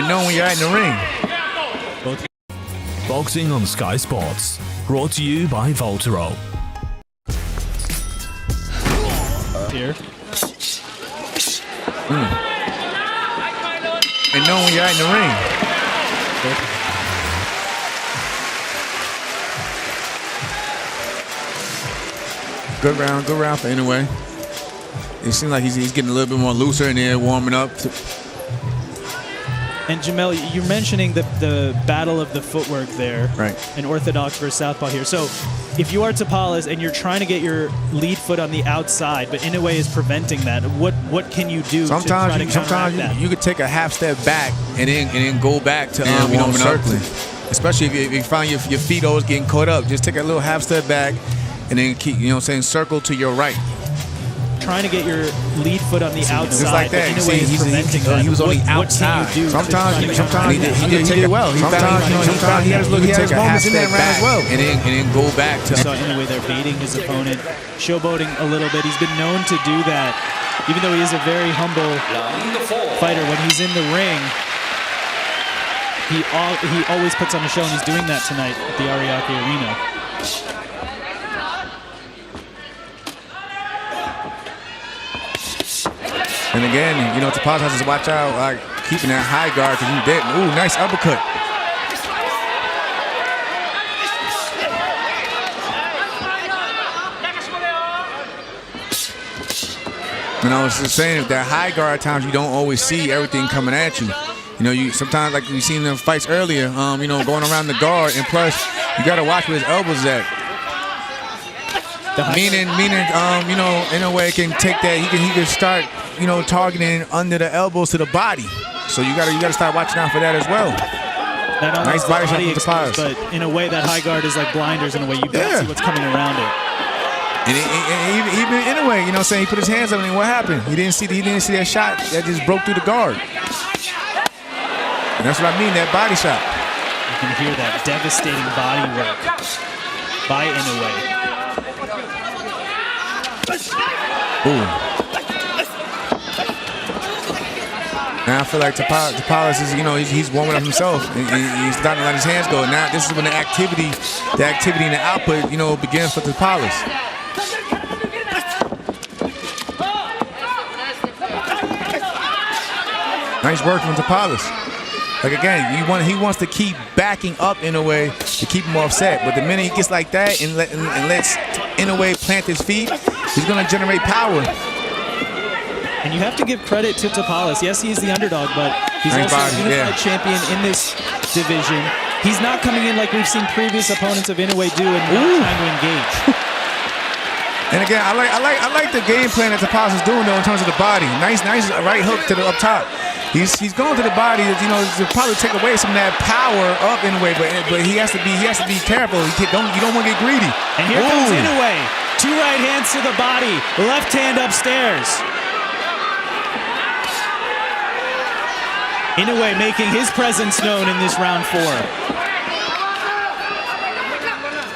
and know when you're in the ring. Boxing on Sky Sports, brought to you by Voltero. Here. And know when you're in the ring. Good round for Inoue. It seems like he's getting a little bit more looser in there, warming up. And Jamel, you're mentioning the battle of the footwork there, right? An orthodox versus southpaw here. So, if you are Tapales and you're trying to get your lead foot on the outside, but Inoue is preventing that, what can you do? Sometimes you could take a half step back and then go back to circling. Especially if you find your feet always getting caught up, just take a little half step back and then keep circle to your right. Trying to get your lead foot on the outside. Just like that. He was on the outside. Sometimes he did well. Sometimes he had his moments in that round as well. And then go back to. So Inoue there baiting his opponent, showboating a little bit. He's been known to do that, even though he is a very humble fighter. When he's in the ring, he always puts on a show, and he's doing that tonight at the Ariake Arena. And again, Tapales has to watch out, like keeping that high guard because he's dead. Ooh, nice uppercut. And I was just saying, if that high guard, at times you don't always see everything coming at you. You sometimes, like we've seen in the fights earlier, going around the guard, and plus you got to watch where his elbows at. Meaning, Inoue can take that. He can start, targeting under the elbows to the body. So you gotta start watching out for that as well. Nice body shot from Tapales. But in a way, that high guard is like blinders. In a way, you don't see what's coming around it. And even Inoue, he put his hands up, and what happened? He didn't see that shot that just broke through the guard. And that's what I mean, that body shot. You can hear that devastating body work by Inoue. Ooh. Now I feel like Tapales is, he's warming up himself. He's starting to let his hands go. Now this is when the activity and the output, begins for Tapales. Nice work from Tapales. Like again, he wants to keep backing up Inoue to keep him offset. But the minute he gets like that and lets Inoue plant his feet, he's going to generate power. And you have to give credit to Tapales. Yes, he's the underdog, but he's also a unified champion in this division. He's not coming in like we've seen previous opponents of Inoue do and not trying to engage. And again, I like the game plan that Tapales is doing though in terms of the body. Nice right hook to the up top. He's going to the body, to probably take away some of that power of Inoue, but he has to be careful. You don't want to get greedy. And here comes Inoue. 2 right hands to the body, left hand upstairs. Inoue making his presence known in this round 4.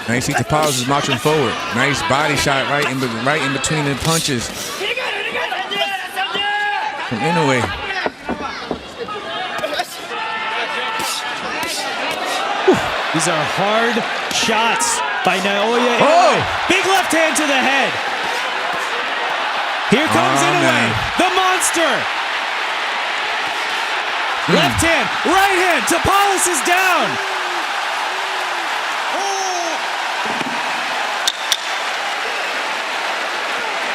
Now you see Tapales is marching forward. Nice body shot right in between the punches from Inoue. These are hard shots by Naoya Inoue. Big left hand to the head. Here comes Inoue, the monster. Left hand, right hand, Tapales is down.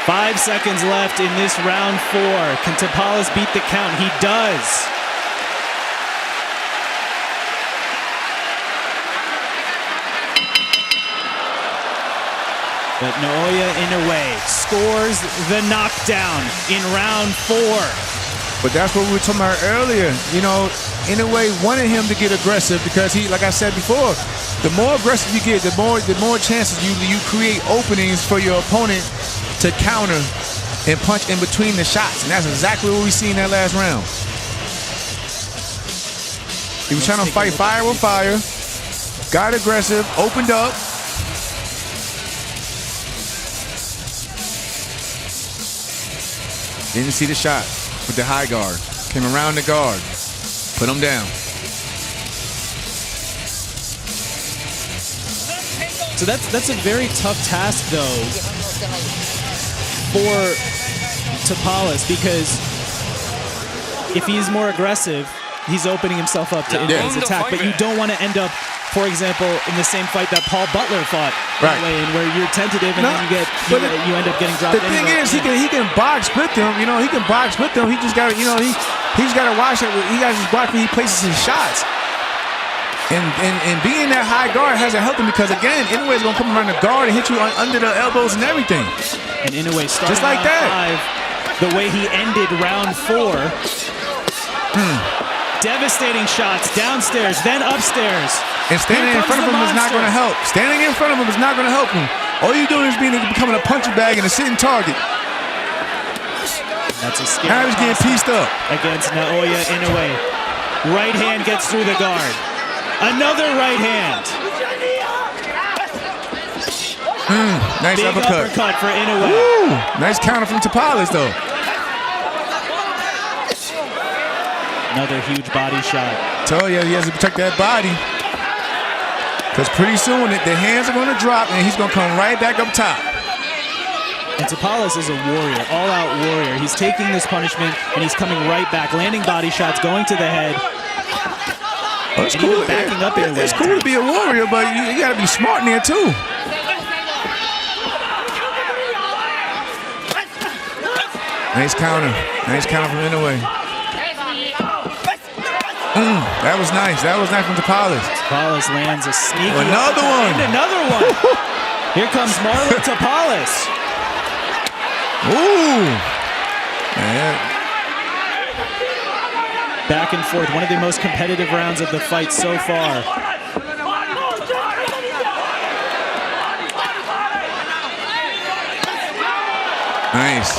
5 seconds left in this round 4. Can Tapales beat the count? He does. But Naoya Inoue scores the knockdown in round 4. But that's what we were talking about earlier. Inoue wanted him to get aggressive because he, like I said before, the more aggressive you get, the more chances you create openings for your opponent to counter and punch in between the shots. And that's exactly what we see in that last round. He was trying to fight fire with fire, got aggressive, opened up. Didn't see the shot with the high guard. Came around the guard. Put him down. So that's a very tough task, though, for Tapales, because if he's more aggressive, he's opening himself up to Inoue's attack. But you don't want to end up, for example, in the same fight that Paul Butler fought, right, where you're tentative and then you end up getting dropped. The thing is, he can box with them. You know, he can box with them. He just got to, you know, he's got to watch it. He got to just watch where he places his shots. And being that high guard hasn't helped him, because again, Inoue's gonna come around the guard and hit you under the elbows and everything. And Inoue started just like that. 5, the way he ended round 4. Devastating shots downstairs, then upstairs. And standing in front of him is not going to help. Standing in front of him is not going to help him. All you're doing is becoming a punching bag and a sitting target. That's a scary. Now he's getting pieced up against Naoya Inoue. Right hand gets through the guard. Another right hand. Nice big uppercut for Inoue. Woo! Nice counter from Tapales, though. Another huge body shot. Tell you, he has to protect that body, because pretty soon the hands are going to drop and he's going to come right back up top. And Tapales is a warrior, all-out warrior. He's taking this punishment and he's coming right back, landing body shots, going to the head. Well, it's cool. Backing up Inoue. It's cool to be a warrior, but you got to be smart in there too. Nice counter. Nice counter from Inoue. That was nice. That was nice from Tapales. Tapales lands a sneaky another one. And another one. Here comes Marlon Tapales. Ooh. Man. Back and forth. One of the most competitive rounds of the fight so far. Nice.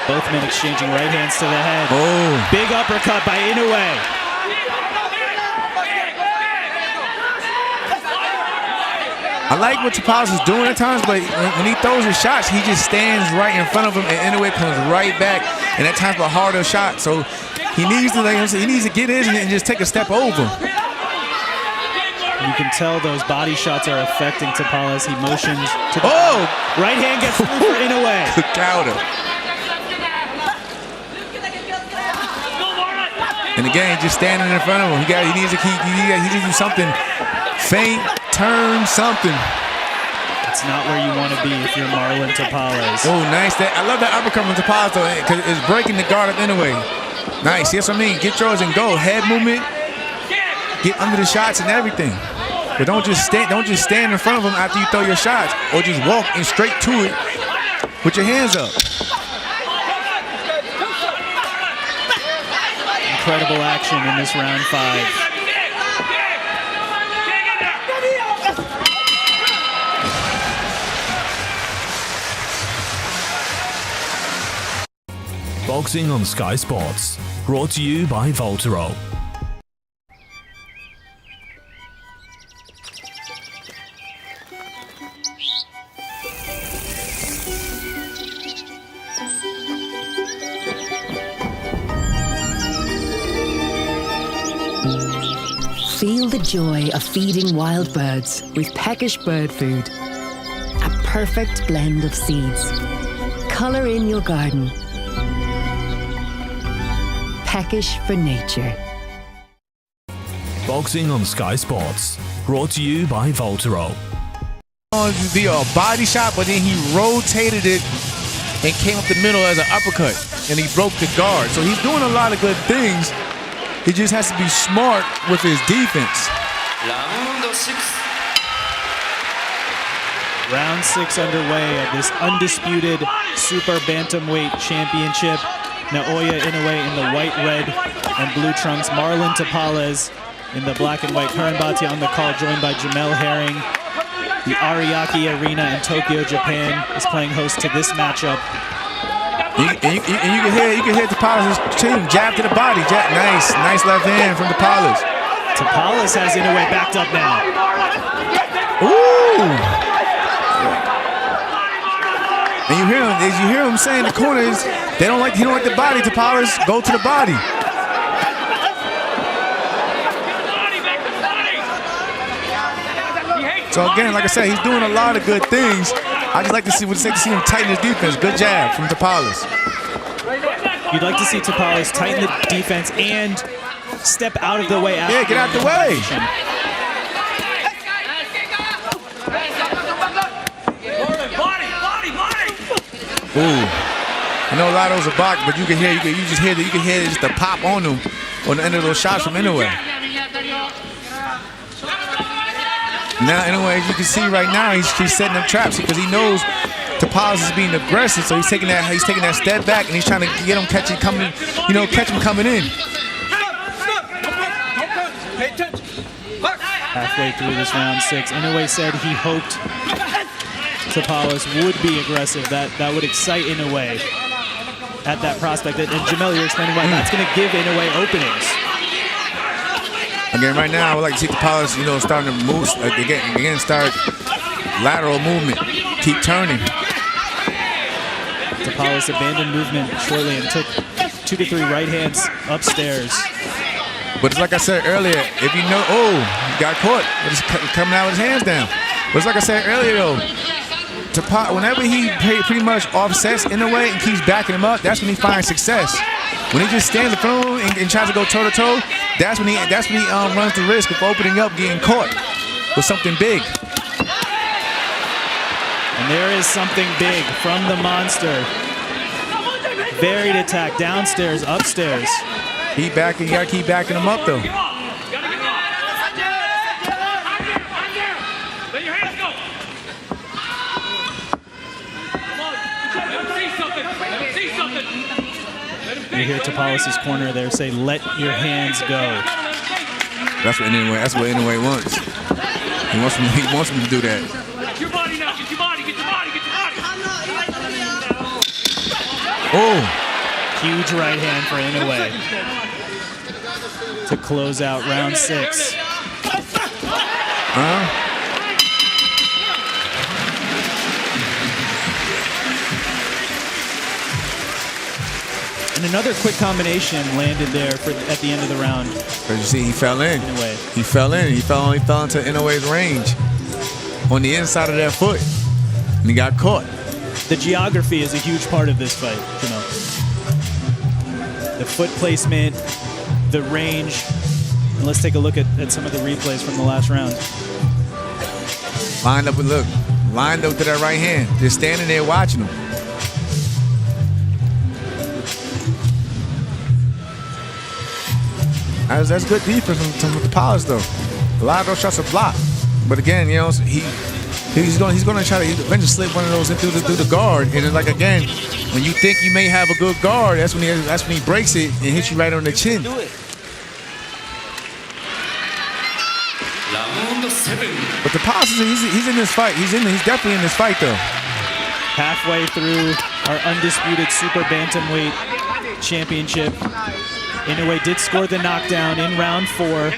Both men exchanging right hands to the head. Oh. Big uppercut by Inoue. I like what Tapales is doing at times, but when he throws his shots, he just stands right in front of him, and Inoue comes right back, and at times a harder shot. So he needs to, get his and just take a step over. You can tell those body shots are affecting Tapales. He motions to the right hand gets through for Inoue. The counter. And again, just standing in front of him. He needs to do something. Feint, turn, something. It's not where you want to be if you're Marlon Tapales. Oh, nice. I love that uppercut from Tapales, though, because it's breaking the guard up Inoue. Nice. Yes, I mean, get yours and go. Head movement. Get under the shots and everything. But don't just stand in front of him after you throw your shots, or just walk in straight to it with your hands up. Incredible action in this round 5. Boxing on Sky Sports, brought to you by Voltero. Feel the joy of feeding wild birds with Peckish Bird Food. A perfect blend of seeds. Color in your garden. Peckish for nature. Boxing on Sky Sports, brought to you by Voltero. The body shot, but then he rotated it and came up the middle as an uppercut, and he broke the guard. So he's doing a lot of good things. He just has to be smart with his defense. Round 6 underway of this undisputed Super Bantamweight Championship. Naoya Inoue in the white, red, and blue trunks. Marlon Tapales in the black and white. Karan Bhatia on the call, joined by Jamel Herring. The Ariake Arena in Tokyo, Japan is playing host to this matchup. You can hear Tapales' team jab to the body. Nice left hand from Tapales. Tapales has Inoue backed up now. Ooh! And you hear him saying in the corners, he don't like the body. Tapales, go to the body. So again, like I said, he's doing a lot of good things. I just like to see him tighten his defense. Good jab from Tapales. You'd like to see Tapales tighten the defense and step out of the way. Yeah, get out the way. Ooh. I know a lot of those are blocked, but you can hear just the pop on them on the end of those shots from Inoue. Now, Inoue, as you can see right now, he's setting up traps because he knows Tapales is being aggressive, so he's taking that step back and he's trying to get him catch him coming in. Halfway through this round 6, Inoue said he hoped Tapales would be aggressive. That would excite Inoue at that prospect. And Jamel, you're explaining why that's going to give Inoue openings. Again, right now, I would like to see Tapales, starting to move again, start lateral movement, keep turning. Tapales abandoned movement shortly and took 2 to 3 right hands upstairs. But it's like I said earlier, if you know, he got caught. It's coming out with his hands down. But it's like I said earlier, though, whenever he pretty much offsets Inoue and keeps backing him up, that's when he finds success. When he just stands in front of him and tries to go toe-to-toe, that's when he runs the risk of opening up, getting caught with something big. And there is something big from the monster. Varied attack, downstairs, upstairs. You gotta keep backing him up, though. You hear Tapales' corner there say, "Let your hands go." That's what Inoue wants. He wants him to do that. Get your body now. Get your body. Get your body. Get your body. Oh. Huge right hand for Inoue to close out round 6. And another quick combination landed there at the end of the round. As you see, he fell in. He fell into Inoue's range on the inside of that foot, and he got caught. The geography is a huge part of this fight, The foot placement, the range. And let's take a look at some of the replays from the last round. Lined up to that right hand, just standing there watching him. That's good defense from Tapales, though. A lot of those shots are blocked, but again, he's going to try to eventually slip one of those in through the guard. And it's like, again, when you think you may have a good guard, that's when he breaks it and hits you right on the chin. But Tapales, he's in this fight. He's definitely in this fight, though. Halfway through our undisputed super bantamweight championship, Inoue did score the knockdown in round 4.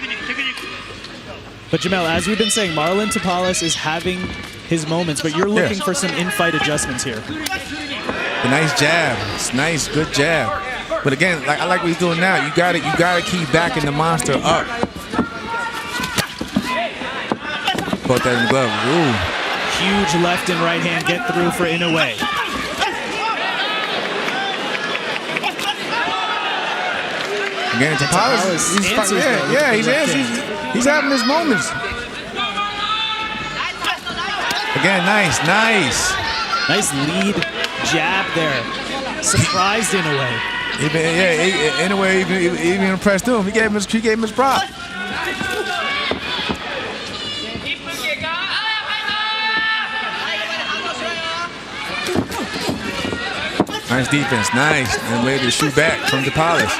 But Jamel, as we've been saying, Marlon Tapales is having his moments, but you're looking for some in-fight adjustments here. A nice jab. It's nice, good jab. But again, I like what he's doing now. You gotta keep backing the monster up. Caught that in the glove. Ooh. Huge left and right hand get through for Inoue. Again, Tapales, he's having his moments. Again, nice. Nice lead jab there. Surprised Inoue. Inoue even impressed him. He gave him his prop. Nice defense, nice. And way to shoot back from Tapales.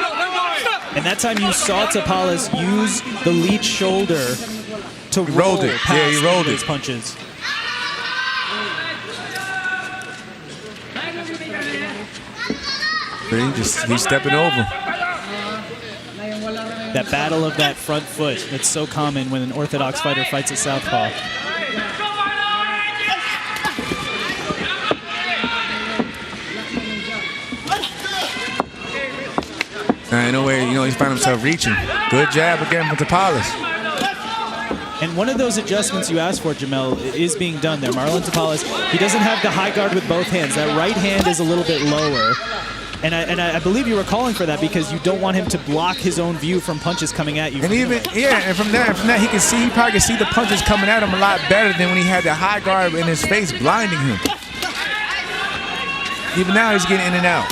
And that time you saw Tapales use the lead shoulder to roll it. Yeah, he rolled his punches. He's stepping over. That battle of that front foot, that's so common when an orthodox fighter fights a southpaw. In a way, he's found himself reaching. Good jab again from Tapales. And one of those adjustments you asked for, Jamel, is being done there. Marlon Tapales, he doesn't have the high guard with both hands. That right hand is a little bit lower. And I believe you were calling for that because you don't want him to block his own view from punches coming at you. And even, and from that he probably can see the punches coming at him a lot better than when he had the high guard in his face blinding him. Even now he's getting in and out.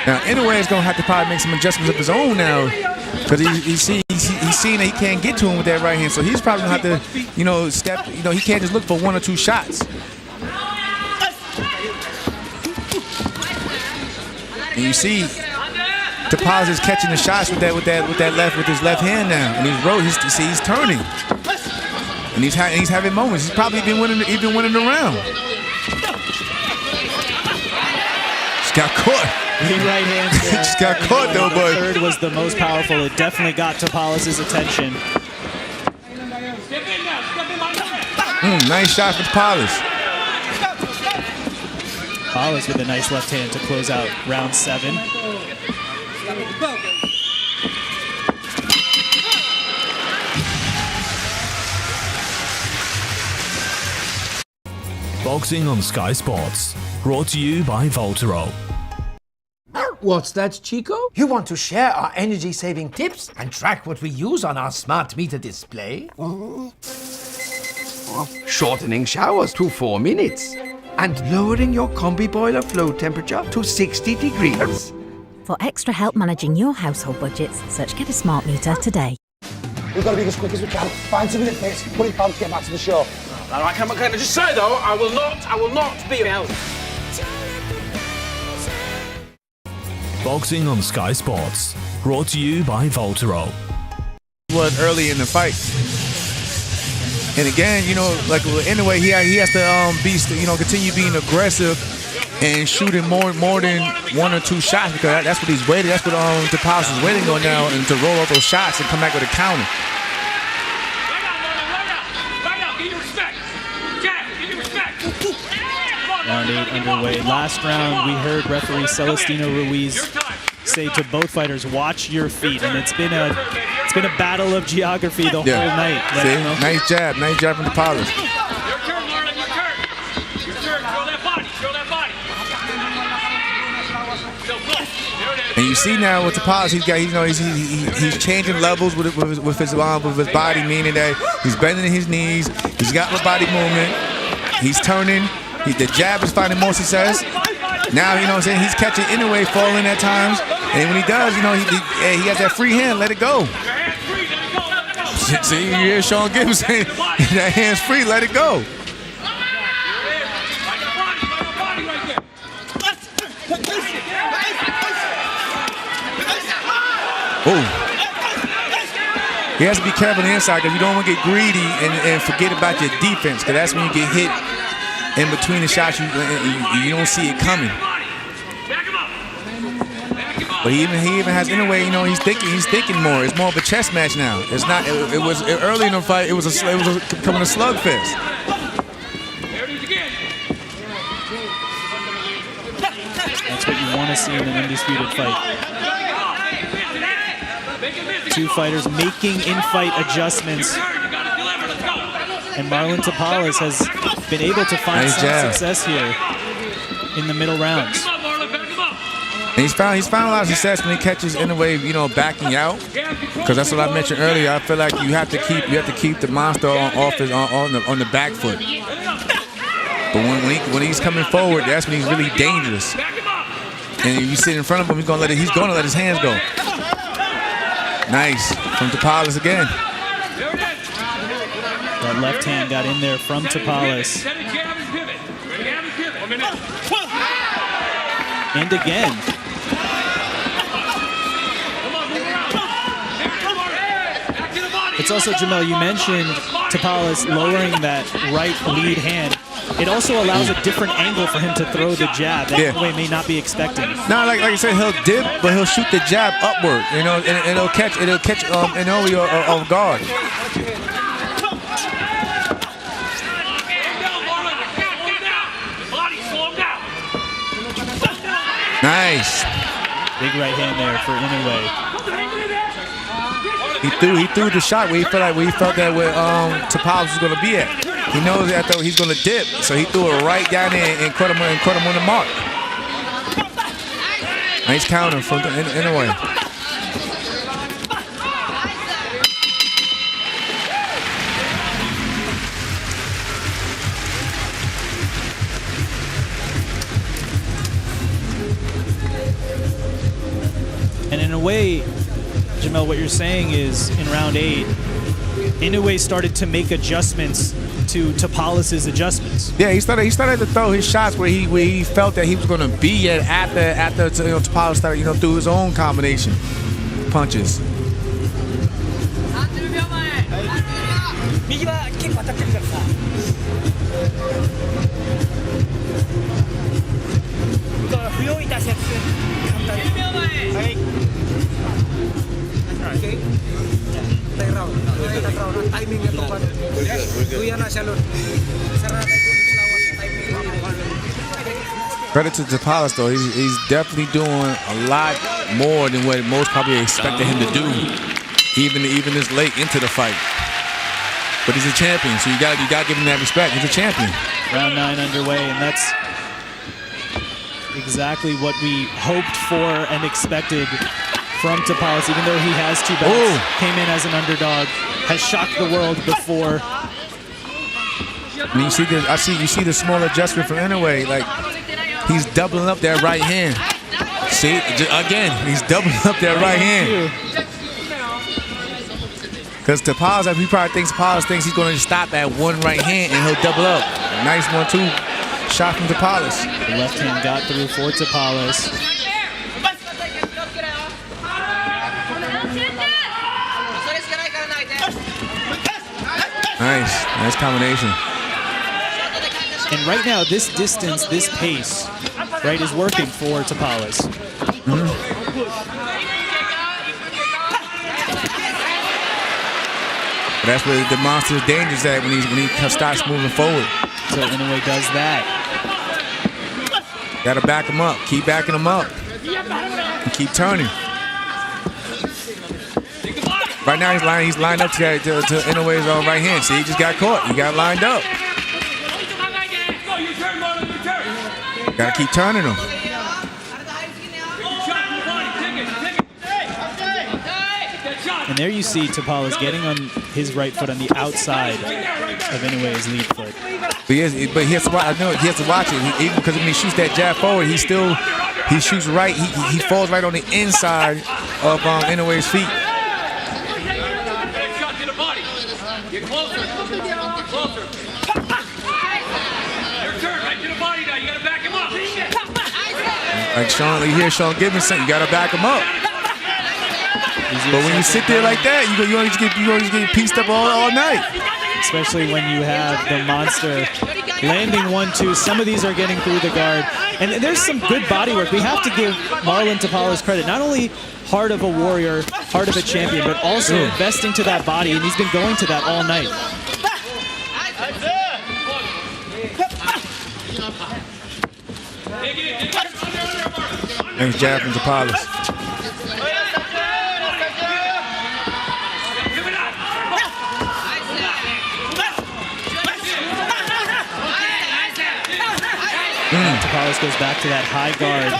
Now, anyway, he's going to have to probably make some adjustments of his own now because he's seeing that he can't get to him with that right hand. So he's probably going to have to, step, he can't just look for 1 or 2 shots. And you see Tapales is catching the shots with his left hand now. And he's turning. And he's having moments. He's probably been winning the round. Just got caught. Right hand. Just got caught though, but the third was the most powerful. It definitely got Tapales' attention. Nice shot for Tapales. Tapales with a nice left hand to close out round 7. Boxing on Sky Sports. Brought to you by Voltero. What's that, Chico? You want to share our energy-saving tips and track what we use on our smart meter display? Shortening showers to 4 minutes and lowering your combi boiler flow temperature to 60 degrees. For extra help managing your household budgets, search Get a Smart Meter today. We've got to be as quick as we can. Find something that fits, put it on, get back to the show. Now, can I just say though, I will not be out. Boxing on Sky Sports. Brought to you by Voltero. Was early in the fight. And again, anyway, he has to continue being aggressive and shooting more than 1 or 2 shots because that's what he's waiting. That's what Tapales is waiting on now, and to roll out those shots and come back with a counter. Round 8 underway. Last round, we heard referee Celestino Ruiz say to both fighters, "Watch your feet," and it's been a battle of geography the whole night. See? Nice jab from Tapales. Your turn, Marlon, your turn. Your turn, show that body, And you see now with Tapales, he's changing levels with his body, meaning that he's bending his knees, he's got the body movement, he's turning. The jab is finding more success. Now, he's catching Inoue falling at times. And when he does, he has that free hand, let it go. See, you hear Sean Gibbs saying, that hand's free, let it go. Oh. He has to be careful on the inside because you don't want to get greedy and forget about your defense because that's when you get hit. In between the shots, you don't see it coming. But he even has, in a way, he's thinking more. It's more of a chess match now. It's not. It was early in the fight. It was becoming a slugfest. That's what you want to see in an undisputed fight. 2 fighters making in-fight adjustments. And Marlon Tapales has been able to find some success here in the middle rounds. And he's found a lot of success when he catches in a way, backing out. Because that's what I mentioned earlier. I feel like you have to keep the monster on the back foot. But when he's coming forward, that's when he's really dangerous. And if you sit in front of him, he's gonna let his hands go. Nice from Tapales again. That left hand got in there from Tapales. And again. It's also, Jamel, you mentioned Tapales lowering that right lead hand. It also allows a different angle for him to throw the jab that Inoue may not be expecting. No, like I said, he'll dip, but he'll shoot the jab upward, and it'll catch Inoue off guard. Nice. Big right hand there for Inoue. He threw the shot where he felt that where Tapales was going to be at. He knows that though he's going to dip, so he threw it right down there and caught him on the mark. Nice counter from Inoue. And in a way, Jamel, what you're saying is in round 8, Inoue started to make adjustments to Tapales' adjustments. Yeah, he started to throw his shots where he felt that he was going to be at after Tapales started through his own combination punches. Credit to Tapales though, he's definitely doing a lot more than what most probably expected him to do, even this late into the fight. But he's a champion, so you got to give him that respect. He's a champion. Round 9 underway, and that's exactly what we hoped for and expected from Tapales, even though he has 2 belts, came in as an underdog, has shocked the world before. I mean, you see the small adjustment from Inoue, like he's doubling up that right hand. See, again, he's doubling up that right hand. Because Tapales, he probably thinks he's going to stop at one right hand and he'll double up. A nice 1-2 shot from Tapales. The left hand got through for Tapales. Nice combination. And right now, this distance, this pace, right, is working for Tapales. But that's where the monster's dangerous at when he starts moving forward. So Inoue does that. Got to back him up. Keep backing him up. And keep turning. Right now he's lined up to Inoue's right hand. See, he just got caught. He got lined up. Got to keep turning him. And there you see Tapales getting on his right foot on the outside of Inoue's lead foot. But he has to watch. I know he has to watch it. Even because when he shoots that jab forward, he shoots right. He falls right on the inside of Inoue's feet. Get closer. Closer. Your turn. Right to the body now. You got to back him up. Like Sean Gibson, you got to back him up. But when you sit there like that, you always get pieced up all night. Especially when you have the monster landing 1-2. Some of these are getting through the guard. And there's some good body work. We have to give Marlon Tapales credit. Not only heart of a warrior, heart of a champion, but also investing to that body. And he's been going to that all night. Nice jab from Tapales. Tapales goes back to that high guard.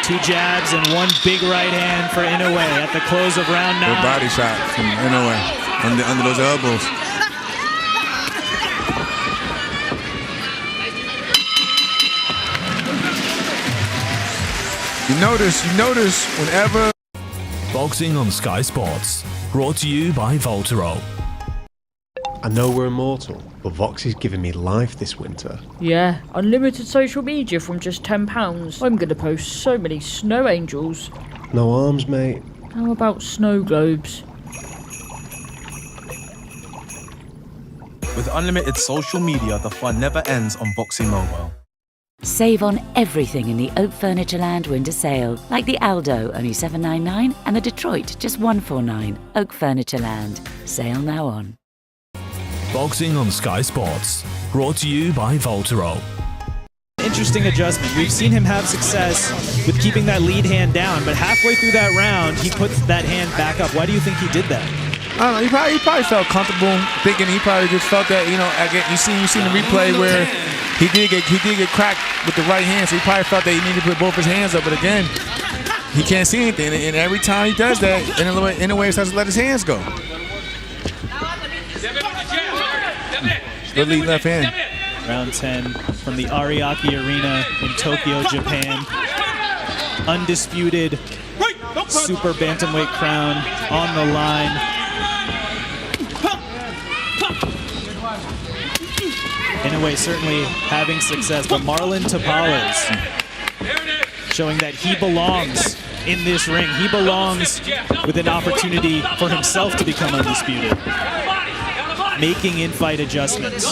2 jabs and 1 big right hand for Inoue at the close of round 9. Good body shot from Inoue under those elbows. You notice whenever... Boxing on Sky Sports, brought to you by Voltero. I know we're immortal, but Vox is giving me life this winter. Yeah, unlimited social media from just £10. I'm gonna post so many snow angels. No arms, mate. How about snow globes? With unlimited social media, the fun never ends on Boxing Mobile. Save on everything in the Oak Furnitureland winter sale, like the Aldo, only $7.99, and the Detroit, just $149. Oak Furnitureland. Sale now on. Boxing on Sky Sports. Brought to you by Voltero. Interesting adjustment. We've seen him have success with keeping that lead hand down, but halfway through that round, he puts that hand back up. Why do you think he did that? I don't know. He probably felt comfortable thinking. He probably just felt that, you know, again, you seen the replay where he did get cracked with the right hand, so he probably felt that he needed to put both his hands up. But again, he can't see anything, and every time he does that, in a way, he starts to let his hands go. Good lead left hand. Round 10 from the Ariake Arena in Tokyo, Japan. Undisputed super bantamweight crown on the line. Inoue certainly having success, but Marlon Tapales showing that he belongs in this ring. He belongs with an opportunity for himself to become undisputed. Making in-fight adjustments.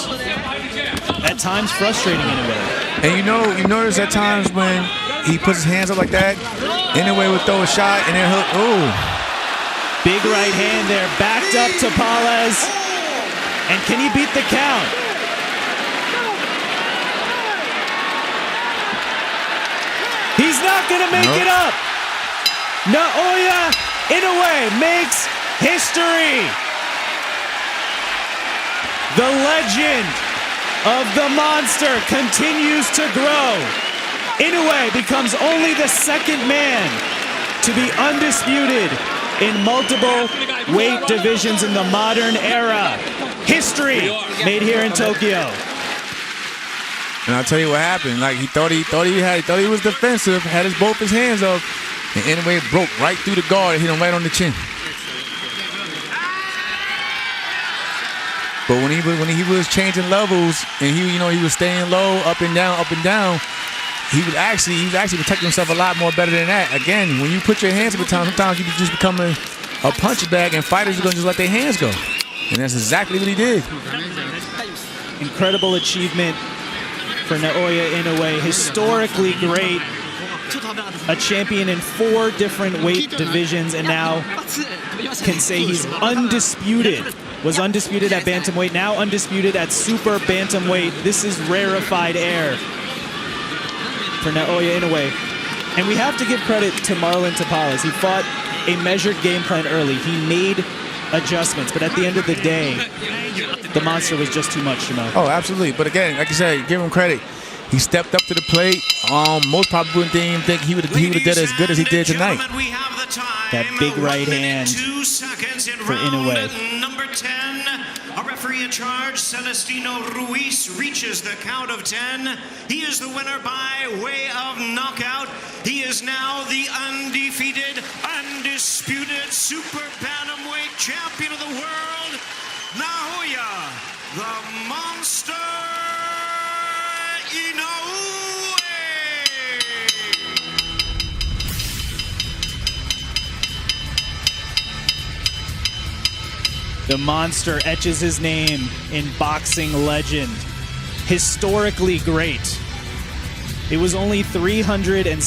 At times frustrating Inoue. And you notice at times when he puts his hands up like that, Inoue would throw a shot and then he'll, ooh. Big right hand there, backed up to Tapales. And can he beat the count? He's not gonna make it up. Naoya Inoue makes history. The legend of the monster continues to grow. Inoue becomes only the second man to be undisputed in multiple weight divisions in the modern era. History made here in Tokyo. And I'll tell you what happened. Like he thought he was defensive, had both his hands up, and Inoue broke right through the guard and hit him right on the chin. But when he was changing levels and he was staying low, up and down, he was actually protecting himself a lot more better than that. Again, when you put your hands up at times, sometimes you can just become a punch bag, and fighters are gonna just let their hands go. And that's exactly what he did. Incredible achievement for Naoya Inoue, historically great. A champion in 4 different weight divisions, and now can say he's undisputed. Was undisputed at bantamweight, now undisputed at super bantamweight. This is rarefied air for Naoya Inoue. And we have to give credit to Marlon Tapales. He fought a measured game plan early. He made adjustments, but at the end of the day, the monster was just too much, you know. Oh, absolutely. But again, like I said, give him credit. He stepped up to the plate. Most probably didn't even think he would have did as good as he did tonight. That big right hand for Inoue. Number 10, a referee in charge, Celestino Ruiz, reaches the count of 10. He is the winner by way of knockout. He is now the undefeated, undisputed super bantamweight champion of the world, Naoya, the monster Inoue. The monster etches his name in boxing legend. Historically great. It was only 307